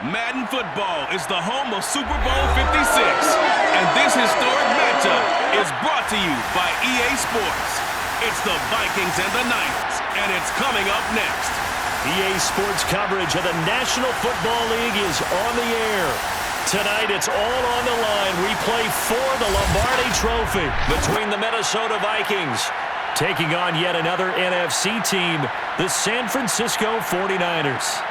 Madden Football is the home of Super Bowl 56, and this historic matchup is brought to you by EA Sports. It's the Vikings and the Niners, and it's coming up next. EA Sports coverage of the National Football League is on the air. Tonight, it's all on the line. We play for the Lombardi Trophy between the Minnesota Vikings taking on yet another NFC team, the San Francisco 49ers.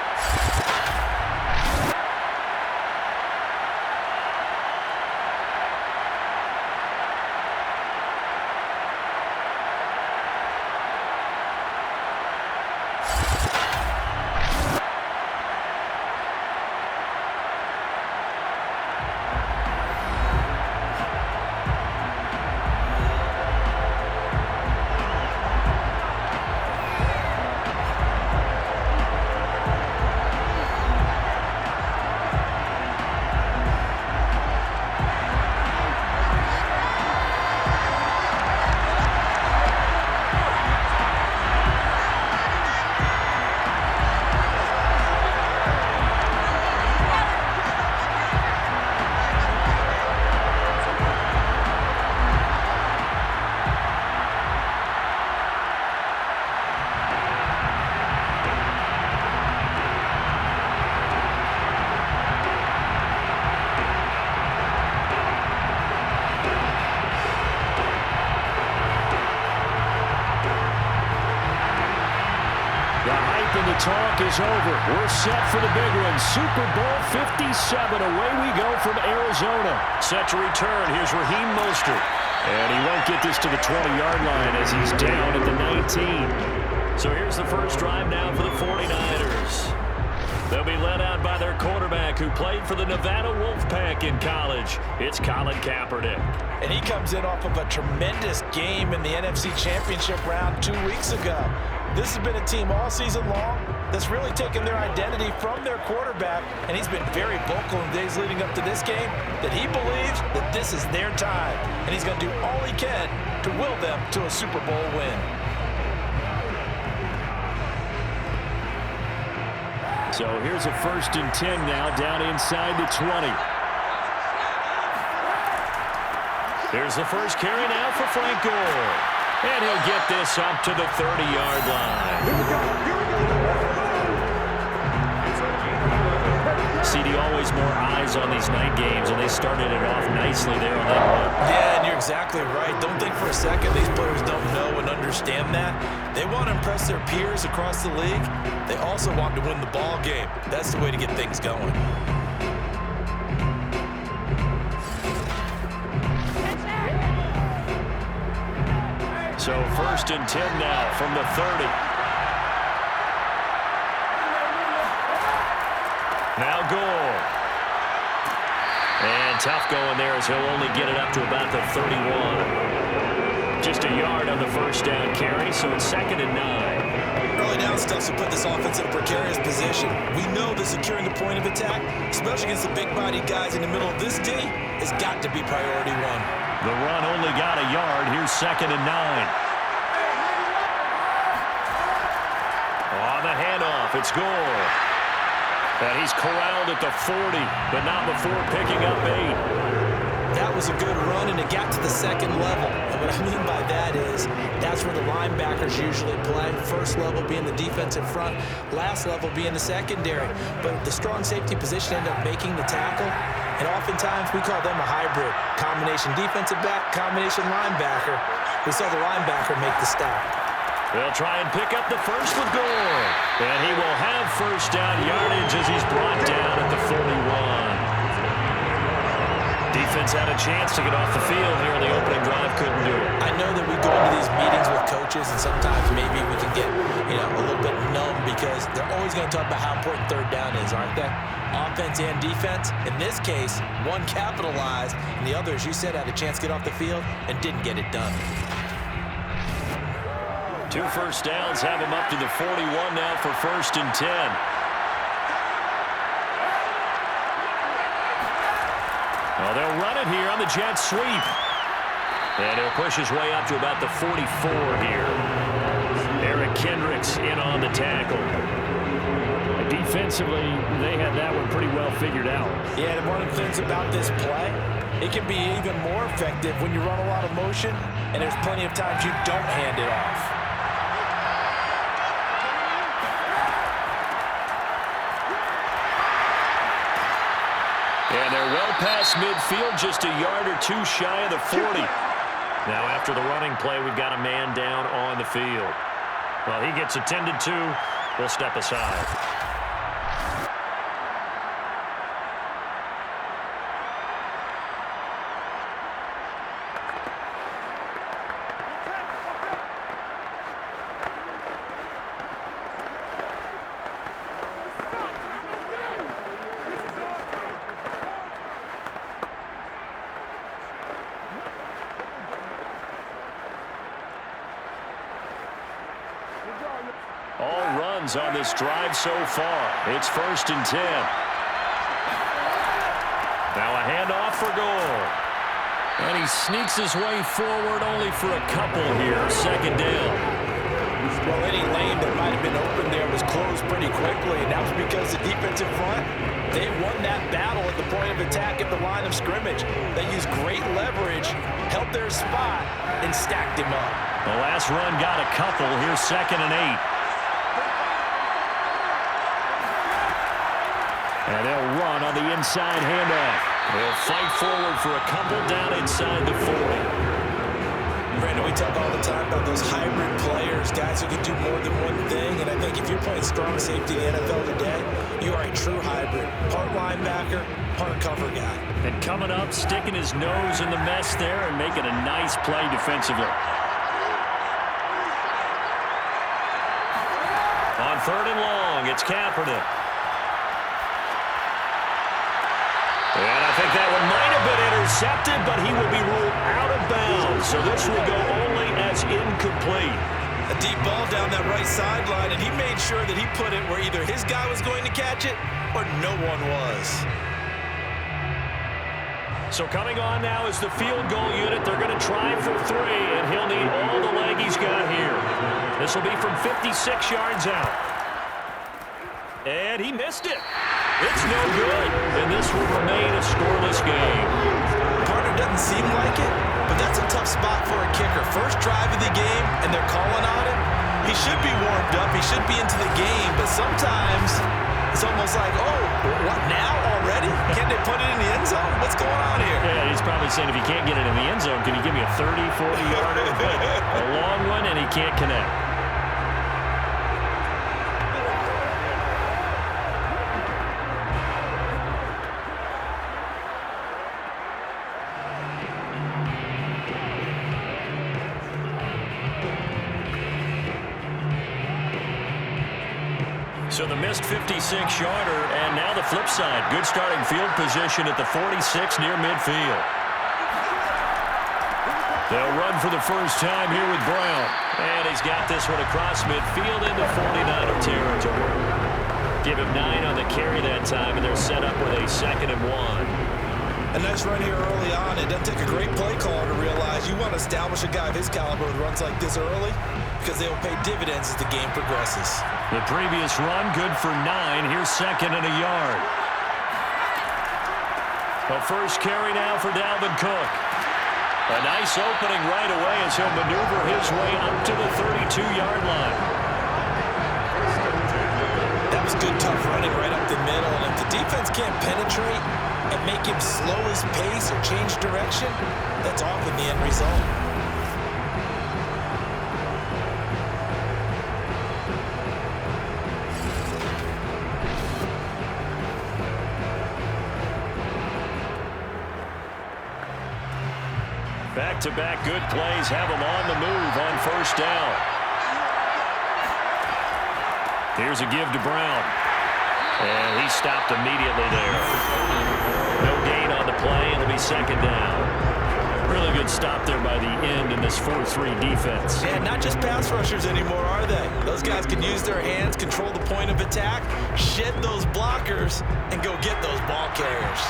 The talk is over. We're set for the big one. Super Bowl 57. Away we go from Arizona. Set to return. Here's Raheem Mostert. And he won't get this to the 20-yard line as he's down at the 19. So here's the first drive now for the 49ers. They'll be led out by their quarterback who played for the Nevada Wolfpack in college. It's Colin Kaepernick. And he comes in off of a tremendous game in the NFC Championship round 2 weeks ago. This has been a team all season long that's really taken their identity from their quarterback, and he's been very vocal in days leading up to this game that he believes that this is their time, and he's going to do all he can to will them to a Super Bowl win. So here's a 1st and 10 now down inside the 20. Here's the first carry now for Frank Gore. And he'll get this up to the 30-yard line. CD, always more eyes on these night games, and they started it off nicely there on that run. Yeah, and you're exactly right. Don't think for a second these players don't know and understand that. They want to impress their peers across the league. They also want to win the ball game. That's the way to get things going. So 1st and 10 now from the 30. Now Gore. And tough going there as he'll only get it up to about the 31. Just a yard on the first down carry, so it's 2nd and 9. Early down stuff to put this offense in a precarious position. We know that securing the point of attack, especially against the big-bodied guys in the middle of this D, has got to be priority one. The run only got a yard. Here's 2nd and 9. On the handoff, it's Gore. And he's corralled at the 40, but not before picking up 8. That was a good run, and it got to the 2nd level. And what I mean by that is that's where the linebackers usually play. First level being the defensive front, last level being the secondary. But the strong safety position ended up making the tackle. And oftentimes, we call them a hybrid. Combination defensive back, combination linebacker. We saw the linebacker make the stop. They'll try and pick up the first with Gore. And he will have first down yardage as he's brought down at the 41. Defense had a chance to get off the field here in the opening drive, couldn't do it. I know that we go into these meetings with coaches, and sometimes maybe we can get, a little bit numb because they're always going to talk about how important 3rd down is, aren't they? Offense and defense. In this case, one capitalized, and the other, as you said, had a chance to get off the field and didn't get it done. 2 first downs have him up to the 41 now for 1st and 10. Well, they'll run it here on the jet sweep. And he'll push his way up to about the 44 here. Eric Kendricks in on the tackle. defensively, they had that one pretty well figured out. Yeah, and one of the things about this play, it can be even more effective when you run a lot of motion, and there's plenty of times you don't hand it off. And they're well past midfield, just a yard or two shy of the 40. Now after the running play, we've got a man down on the field. Well, he gets attended to. We'll step aside. All runs on this drive so far. It's 1st and 10. Now a handoff for goal. And he sneaks his way forward only for a couple here. 2nd down. Well, any lane that might have been open there was closed pretty quickly, and that was because the defensive front, they won that battle at the point of attack at the line of scrimmage. They used great leverage, held their spot, and stacked him up. The last run got a couple. Here's 2nd and 8. And they'll run on the inside handoff. They'll fight forward for a couple down inside the 40. Brandon, we talk all the time about those hybrid players, guys who can do more than one thing. And I think if you're playing strong safety in the NFL today, you are a true hybrid. Part linebacker, part cover guy. And coming up, sticking his nose in the mess there and making a nice play defensively. On 3rd and long, it's Kaepernick. And I think that one might have been intercepted, but he will be ruled out of bounds. So this will go only as incomplete. A deep ball down that right sideline, and he made sure that he put it where either his guy was going to catch it or no one was. So coming on now is the field goal unit. They're going to try for 3, and he'll need all the leg he's got here. This will be from 56 yards out. And he missed it. It's no good, and this will remain a scoreless game. Partner doesn't seem like it, but that's a tough spot for a kicker. First drive of the game, and they're calling on him. He should be warmed up. He should be into the game, but sometimes it's almost like, oh, what, now already? Can't they put it in the end zone? What's going on here? Yeah, he's probably saying, if you can't get it in the end zone, can you give me a 30, 40-yarder? A long one, and he can't connect. So the missed 56-yarder, and now the flip side. Good starting field position at the 46 near midfield. They'll run for the first time here with Brown. And he's got this one across midfield into 49er territory. Give him 9 on the carry that time, and they're set up with a 2nd and 1. A nice run here early on. It doesn't take a great play caller to realize you want to establish a guy of his caliber with runs like this early, because they will pay dividends as the game progresses. The previous run, good for 9. Here's 2nd and a yard. The first carry now for Dalvin Cook. A nice opening right away as he'll maneuver his way up to the 32-yard line. That was good, tough running right up the middle. And if the defense can't penetrate and make him slow his pace or change direction, that's often the end result. Back-to-back good plays have him on the move on 1st down. Here's a give to Brown. And he stopped immediately there. No gain on the play, and it'll be 2nd down. Really good stop there by the end in this 4-3 defense. Yeah, not just pass rushers anymore, are they? Those guys can use their hands, control the point of attack, shed those blockers, and go get those ball carriers.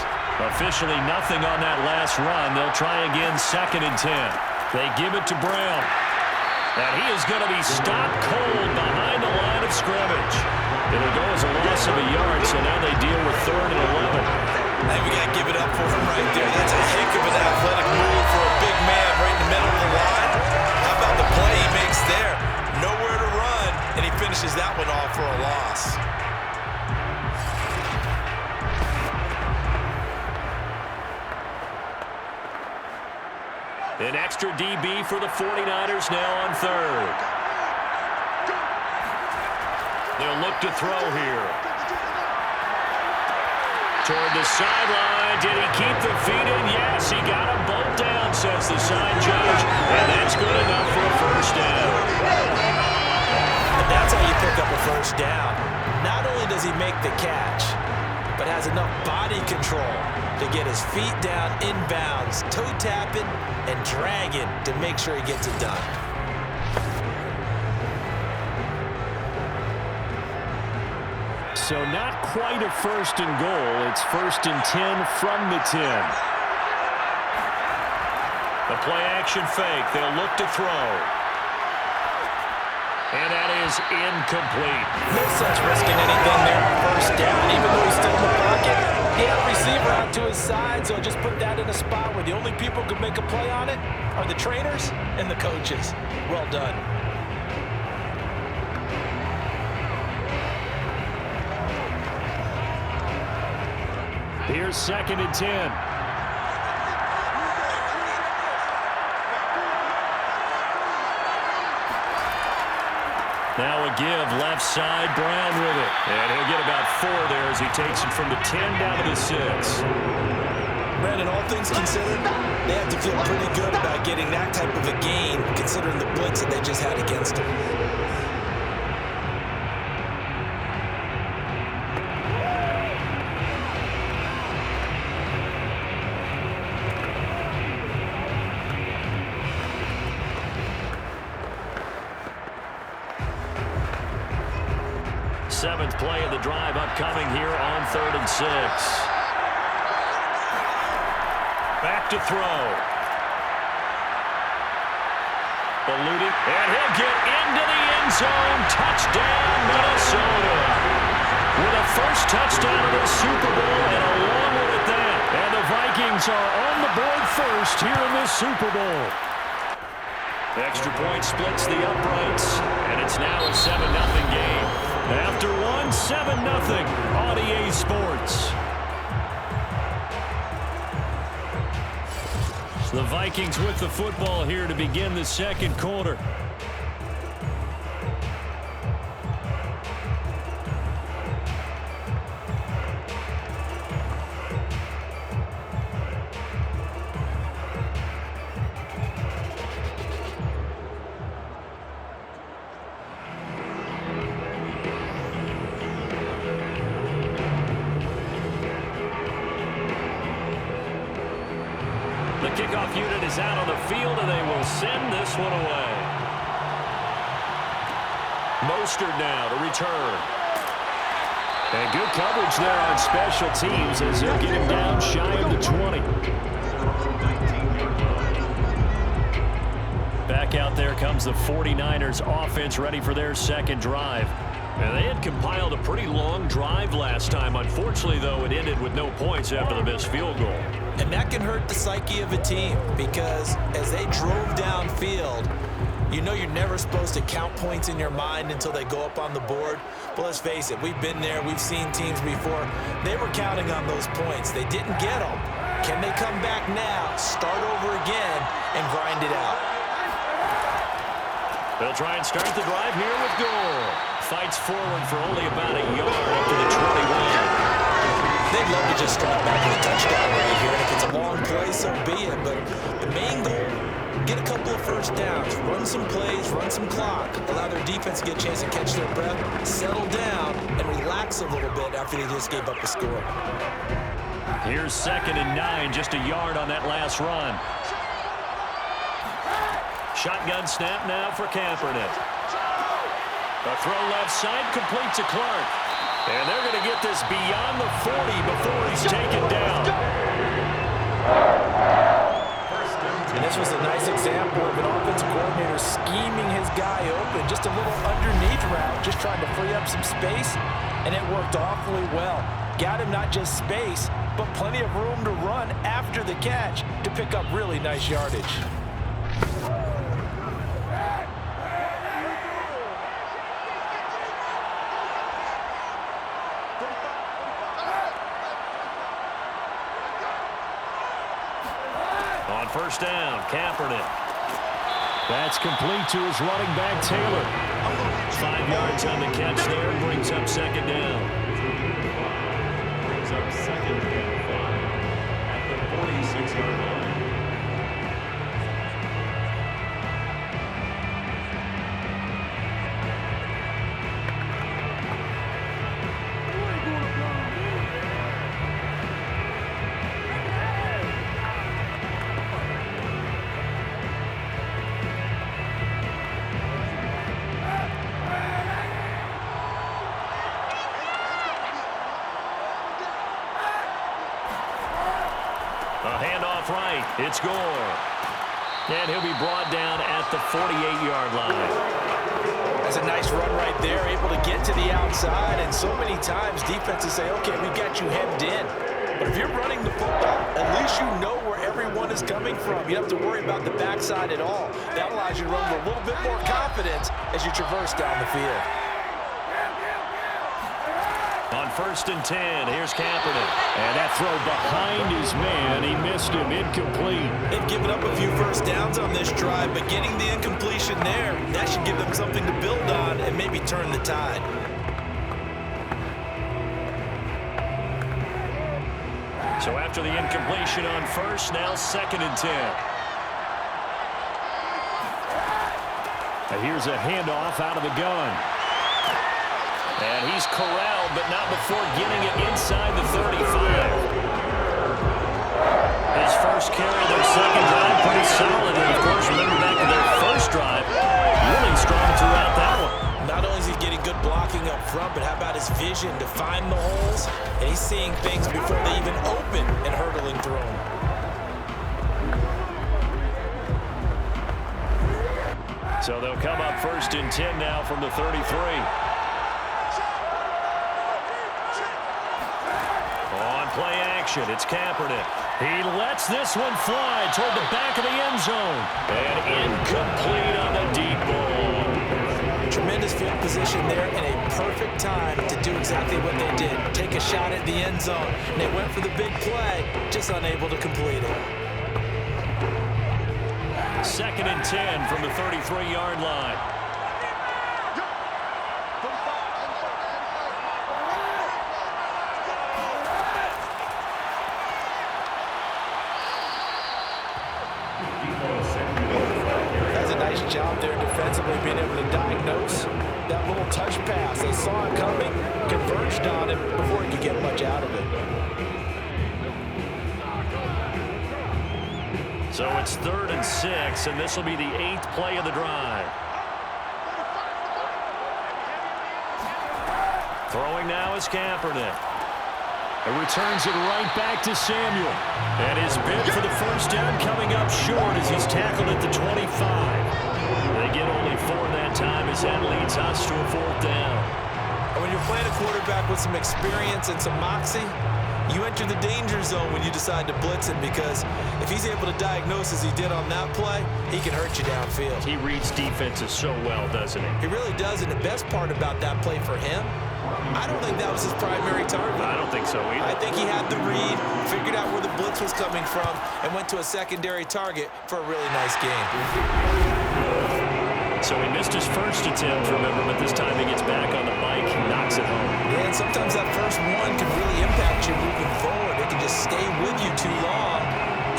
Officially nothing on that last run. They'll try again, 2nd and 10. They give it to Brown. And he is going to be stopped cold behind the line of scrimmage. It'll go as a loss of a yard, so now they deal with 3rd and 11. Hey, we got to give it up for him right there. That's a heck of an athletic move for a big man right in the middle of the line. How about the play he makes there? Nowhere to run, and he finishes that one off for a loss. An extra DB for the 49ers now on 3rd. They'll look to throw here. Toward the sideline. Did he keep the feet in? Yes, he got them both down, says the side judge. And that's good enough for a first down. And that's how you pick up a first down. Not only does he make the catch, but has enough body control to get his feet down inbounds, toe tapping and dragging to make sure he gets it done. So not quite a 1st and goal. It's 1st and 10 from the 10. The play action fake. They'll look to throw. And that is incomplete. No sense risking anything there on first down, even though he's still in the pocket. He had a receiver out to his side, so just put that in a spot where the only people who can make a play on it are the trainers and the coaches. Well done. Here's 2nd and 10. Now a give, left side, Brown with it. And he'll get about 4 there as he takes it from the 10 down to the 6. Brandon, all things considered, they have to feel pretty good about getting that type of a gain, considering the blitz that they just had against them. Seventh play of the drive upcoming here on 3rd and 6. Back to throw. Eluding, and he'll get into the end zone. Touchdown, Minnesota. With a first touchdown of the Super Bowl and a long one at that. And the Vikings are on the board first here in this Super Bowl. Extra point splits the uprights, and it's now a 7-0 game. After one, 7-0 on EA Sports. The Vikings with the football here to begin the 2nd quarter. The kickoff unit is out on the field, and they will send this one away. Mostert now to return. And good coverage there on special teams as they'll get him down shy of the 20. Back out there comes the 49ers offense ready for their 2nd drive. And they had compiled a pretty long drive last time. Unfortunately, though, it ended with no points after the missed field goal. And that can hurt the psyche of a team because as they drove downfield, you know you're never supposed to count points in your mind until they go up on the board. But let's face it, we've been there. We've seen teams before. They were counting on those points. They didn't get them. Can they come back now, start over again, and grind it out? They'll try and start the drive here with Gore. Fights forward for only about a yard up to the 21. They'd love to just start back with a touchdown right here. If it's a long play, so be it. But the main goal, get a couple of first downs, run some plays, run some clock, allow their defense to get a chance to catch their breath, settle down, and relax a little bit after they just gave up a score. Here's 2nd and 9, just a yard on that last run. Shotgun snap now for Kaepernick. A throw left side completes to Clark. And they're going to get this beyond the 40 before he's taken down. And This was a nice example of an offensive coordinator scheming his guy open. Just a little underneath route, just trying to free up some space, and it worked awfully well. Got him not just space, but plenty of room to run after the catch to pick up really nice yardage. On first down, Kaepernick. That's complete to his running back, Taylor. 5 yards on the catch there, brings up second down. Brings up second and 5 at the 46-yard line. A handoff right. It's Gore. And he'll be brought down at the 48-yard line. That's a nice run right there, able to get to the outside. And so many times defenses say, okay, we got you hemmed in. But if you're running the football, at least you know where everyone is coming from. You don't have to worry about the backside at all. That allows you to run with a little bit more confidence as you traverse down the field. On first and 10, here's Kaepernick. And that throw behind his man. He missed him. Incomplete. They've given up a few first downs on this drive, but getting the incompletion there, that should give them something to build on and maybe turn the tide. So after the incompletion on first, now second and 10. And here's a handoff out of the gun. And he's corralled, but not before getting it inside the 35. His first carry of their second drive, pretty solid. And, of course, remember back to their first drive, really strong throughout that one. Not only is he getting good blocking up front, but how about his vision to find the holes? And he's seeing things before they even open and hurdling through them. So they'll come up first and 10 now from the 33. Play action. It's Kaepernick. He lets this one fly toward the back of the end zone. And incomplete on the deep ball. Tremendous field position there and a perfect time to do exactly what they did. Take a shot at the end zone. And they went for the big play, just unable to complete it. Second and 10 from the 33-yard line. Job there defensively, being able to diagnose that little touch pass. They saw it coming, converged on him before he could get much out of it. So it's 3rd and 6, and this will be the 8th play of the drive. Throwing now is Kaepernick. And returns it right back to Samuel. And his bid for the first down coming up short as he's tackled at the 25. They get only 4 that time as that leads us to a 4th down. And when you're playing a quarterback with some experience and some moxie, you enter the danger zone when you decide to blitz him, because if he's able to diagnose as he did on that play, he can hurt you downfield. He reads defenses so well, doesn't he? He really does, and the best part about that play for him, I don't think that was his primary target. I don't think so either. I think he had the read, figured out where the blitz was coming from, and went to a secondary target for a really nice game. So he missed his first attempt, remember, but this time he gets back on the bike, knocks it home. Yeah, and sometimes that first one can really impact you moving forward. It can just stay with you too long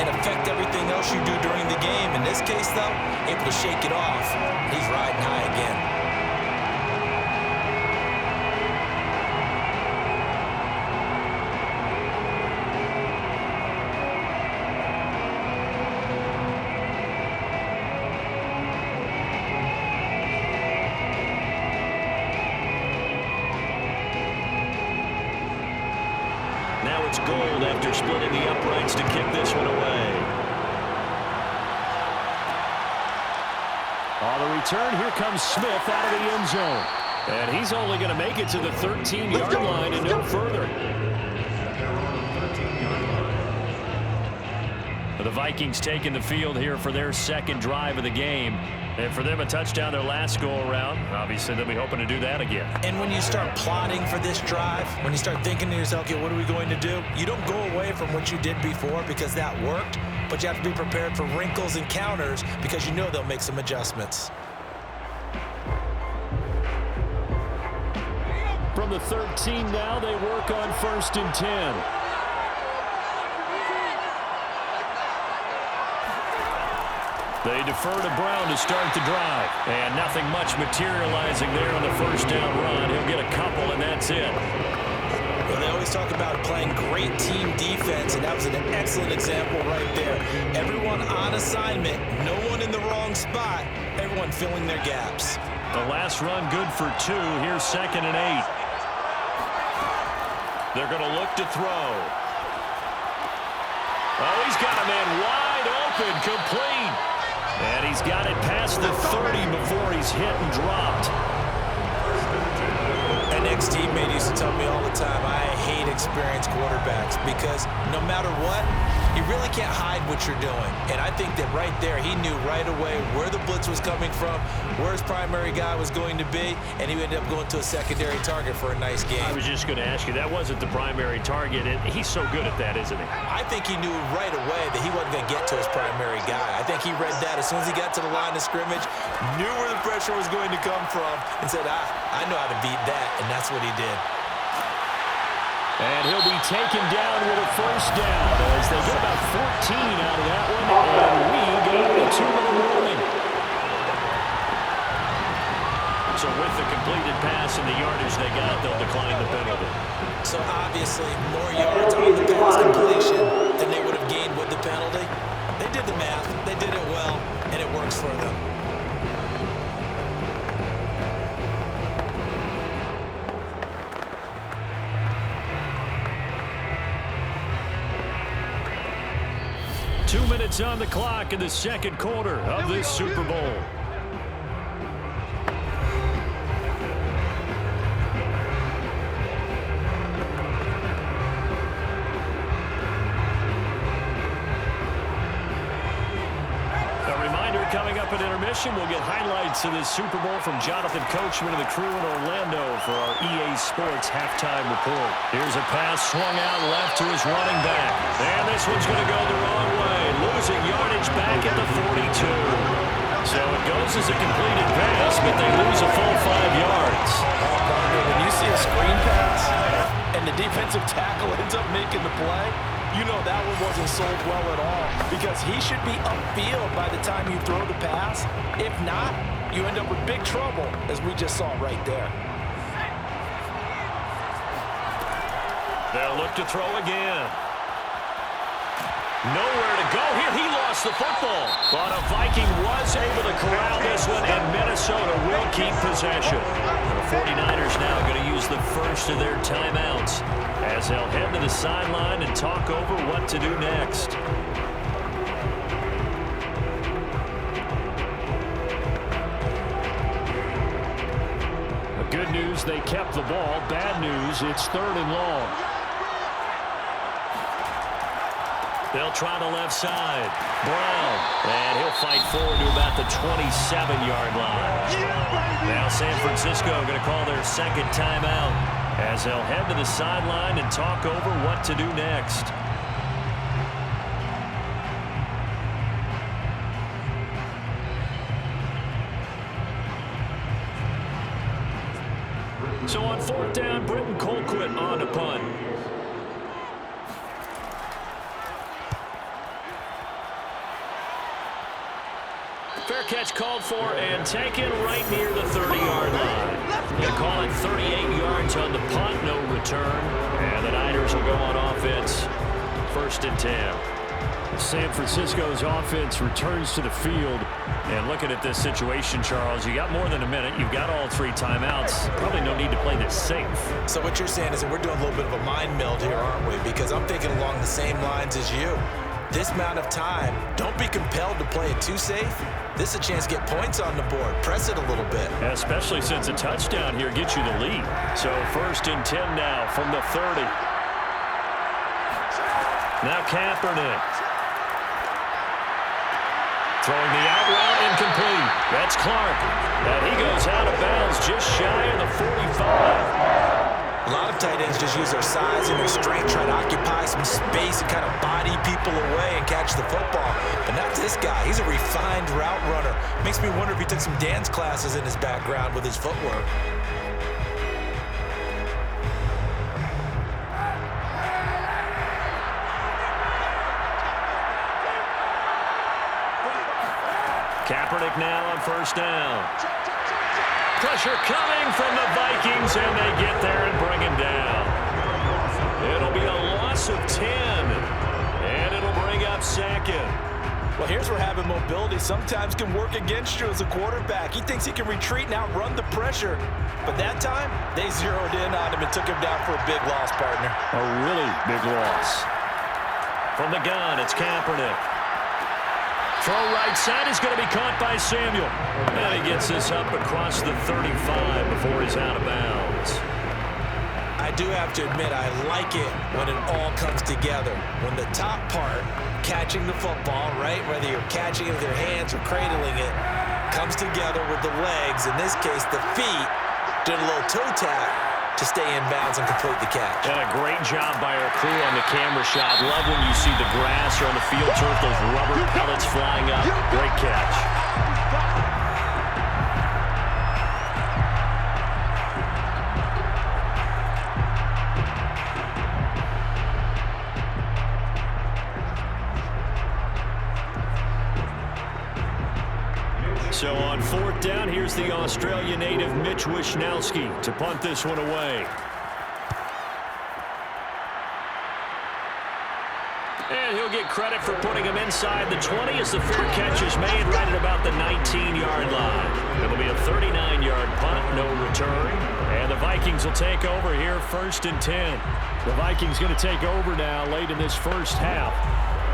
and affect everything else you do during the game. In this case, though, able to shake it off. He's riding high again. Now it's Gold after splitting the uprights to kick this one away. On the return, here comes Smith out of the end zone. And he's only going to make it to the 13-yard line and no further. The Vikings taking the field here for their second drive of the game. And for them, a touchdown their last go-around. Obviously, they'll be hoping to do that again. And when you start plotting for this drive, when you start thinking to yourself, okay, what are we going to do? You don't go away from what you did before because that worked, but you have to be prepared for wrinkles and counters because you know they'll make some adjustments. From the 13 now, they work on 1st and 10. They defer to Brown to start the drive. And nothing much materializing there on the first down run. He'll get a couple, and that's it. Well, they always talk about playing great team defense, and that was an excellent example right there. Everyone on assignment, no one in the wrong spot, everyone filling their gaps. The last run good for 2. Here's 2nd and 8. They're going to look to throw. Oh, he's got a man wide open, complete. And he's got it past the 30 before he's hit and dropped. An ex-teammate used to tell me all the time, I hate experienced quarterbacks because no matter what, you really can't hide what you're doing. And I think that right there, he knew right away where the blitz was coming from, where his primary guy was going to be, and he ended up going to a secondary target for a nice game. I was just going to ask you, that wasn't the primary target, and he's so good at that, isn't he? I think he knew right away that he wasn't going to get to his primary guy. I think he read that as soon as he got to the line of scrimmage, knew where the pressure was going to come from, and said, I know how to beat that, and that's what he did. And he'll be taken down with a first down as they get about 14 out of that one, and we go to a 2-minute warning. So with the completed pass and the yardage they got, they'll decline the penalty. So obviously more yards on the pass completion than they would have gained with the penalty. They did the math, they did it well, and it works for them. Two minutes on the clock in the second quarter of this Super Bowl. A reminder, coming up at intermission, we'll get highlights of this Super Bowl from Jonathan Coachman and the crew in Orlando for our EA Sports halftime report. Here's a pass swung out left to his running back. And this one's going to go the wrong way. Losing yardage back at the 42. So it goes as a completed pass, but they lose a full 5 yards. When you see a screen pass and the defensive tackle ends up making the play, you know that one wasn't sold well at all because he should be upfield by the time you throw the pass. If not, you end up with big trouble, as we just saw right there. They'll look to throw again. Nowhere to go here. He lost the football. But a Viking was able to corral this one, and Minnesota will keep possession. The 49ers now going to use the first of their timeouts as they'll head to the sideline and talk over what to do next. Good news, they kept the ball. Bad news, it's 3rd and long. They'll try the left side. Brown. And he'll fight forward to about the 27-yard line. Now San Francisco going to call their second timeout as they'll head to the sideline and talk over what to do next. So on 4th down, Britton Colquitt on to punt. Fair catch called for and taken right near the 30-yard line. Going to call it 38 yards on the punt, no return. And the Niners will go on offense, 1st and 10. San Francisco's offense returns to the field. And looking at this situation, Charles, you got more than a minute. You've got all 3 timeouts. Probably no need to play this safe. So what you're saying is that we're doing a little bit of a mind meld here, aren't we? Because I'm thinking along the same lines as you. this amount of time, don't be compelled to play it too safe. This is a chance to get points on the board. Press it a little bit. Especially since a touchdown here gets you the lead. So 1st and 10 now from the 30. Now Kaepernick. Throwing the out route incomplete. That's Clark. And he goes out of bounds just shy of the 45. A lot of tight ends just use their size and their strength, try to occupy some space and kind of body people away and catch the football. But not this guy. He's a refined route runner. Makes me wonder if he took some dance classes in his background with his footwork. Kaepernick now on 1st down. Pressure coming from the Vikings, and they get there and bring him down. It'll be a loss of 10, and it'll bring up 2nd. Well, here's where having mobility sometimes can work against you as a quarterback. He thinks he can retreat and outrun the pressure. But that time, they zeroed in on him and took him down for a big loss, partner. A really big loss. From the gun, it's Kaepernick. Throw right side is going to be caught by Samuel. And he gets this up across the 35 before he's out of bounds. I do have to admit, I like it when it all comes together. When the top part, catching the football, right, whether you're catching it with your hands or cradling it, comes together with the legs, in this case the feet, did a little toe tap to stay in bounds and complete the catch. And a great job by our crew on the camera shot. Love when you see the grass or on the field turf, those rubber pellets flying up. Great catch. So on 4th down, here's the Australia native Mitch Wishnowsky to punt this one away. And he'll get credit for putting him inside the 20 as the fair catch is made right at about the 19-yard line. It'll be a 39-yard punt, no return. And the Vikings will take over here 1st and 10. The Vikings going to take over now late in this first half.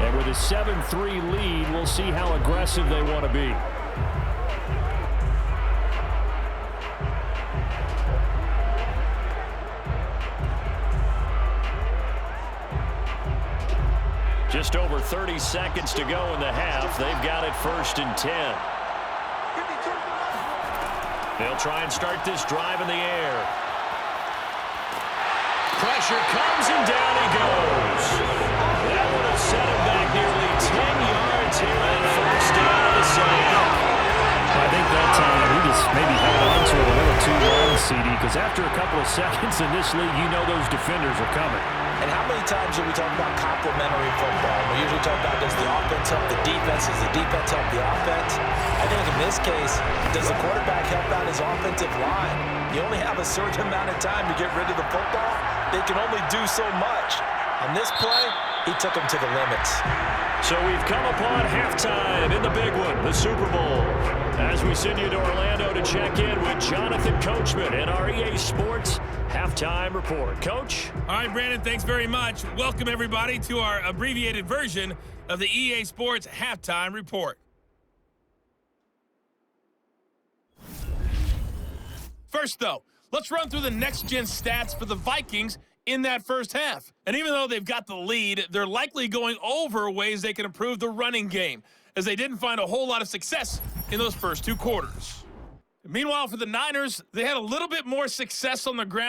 And with a 7-3 lead, we'll see how aggressive they want to be. Just over 30 seconds to go in the half. They've got it 1st and 10. They'll try and start this drive in the air. Pressure comes and down he goes. That would have set him back nearly 10 yards here on 1st down of the second. I think that time he just maybe held on to it a little too long, CD, because after a couple of seconds in this league, you know those defenders are coming. And how many times do we talk about complementary football? We usually talk about, does the offense help the defense? Does the defense help the offense? I think in this case, does the quarterback help out his offensive line? You only have a certain amount of time to get rid of the football. They can only do so much. On this play, he took them to the limits. So we've come upon halftime in the big one, the Super Bowl. As we send you to Orlando to check in with Jonathan Coachman and our EA Sports halftime report. Coach? All right, Brandon, thanks very much. Welcome, everybody, to our abbreviated version of the EA Sports halftime report. First, though, let's run through the next-gen stats for the Vikings in that first half. And even though they've got the lead, they're likely going over ways they can improve the running game, as they didn't find a whole lot of success in those first two quarters. Meanwhile, for the Niners, they had a little bit more success on the ground.